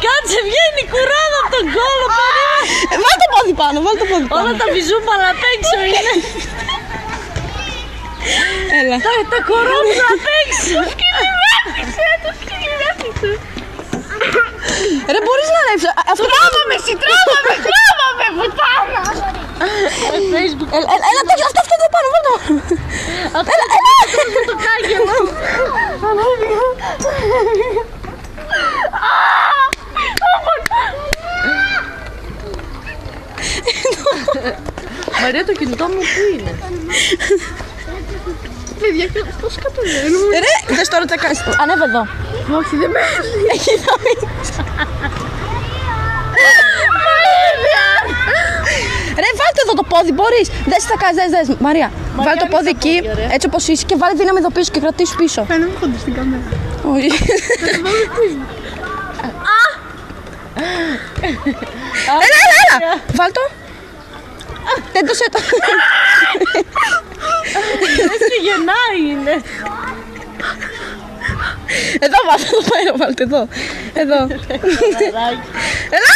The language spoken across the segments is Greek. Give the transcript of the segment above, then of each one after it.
Κάτσε, βγαίνει κουράδα από τον κόλο, περίμενε. Βάλ το πόδι πάνω, βάλ το πόδι πάνω. Όλα τα βυζούμαλα απ' έξω είναι. Έλα. Τα κορόμπια απ' έξω. Το σκυλί με έφτιαξε, το σκυλί με έφτιαξε. Ρε, μπορείς να ρεύσεις. Τράβαμε, πουτάνα. Facebook. Έλα, αυτό εδώ πάνω, βάλ το. Αυτό είναι το κάγελο. Μαρία, το κινητό μου πού είναι? Παιδιά, πώς κατεβαίνουμε? Ρε, δες τώρα τι θα κάνεις. Ανέβα εδώ. Όχι, δεν με Εκεί θα μείνεις. Ρε, βάλτε εδώ το πόδι, μπορείς. Δες τι θα κάνεις, δες. Μαρία, βάλε το πόδι εκεί, έτσι όπως είσαι και βάλε δύναμη εδώ πίσω και κρατήσου πίσω. Φαίνομαι κοντά στην κάμερα. Όχι. Έλα. Βάλ το. Τέντωσε το. Έτσι γεννάει είναι. Εδώ βάλτε εδώ. Εδώ. Έλα.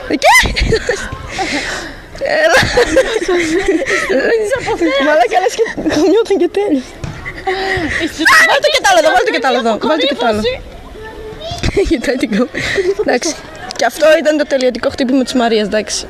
Εκεί. Έλα. Μαλάκα, λες και χαμιόταν και τέλος. Βάλτε και τ' άλλο εδώ, βάλτε και τ' άλλο. Κοιτάει την κόμμα. Εντάξει. Και αυτό ήταν το τελειωτικό χτύπημα της Μαρίας, εντάξει.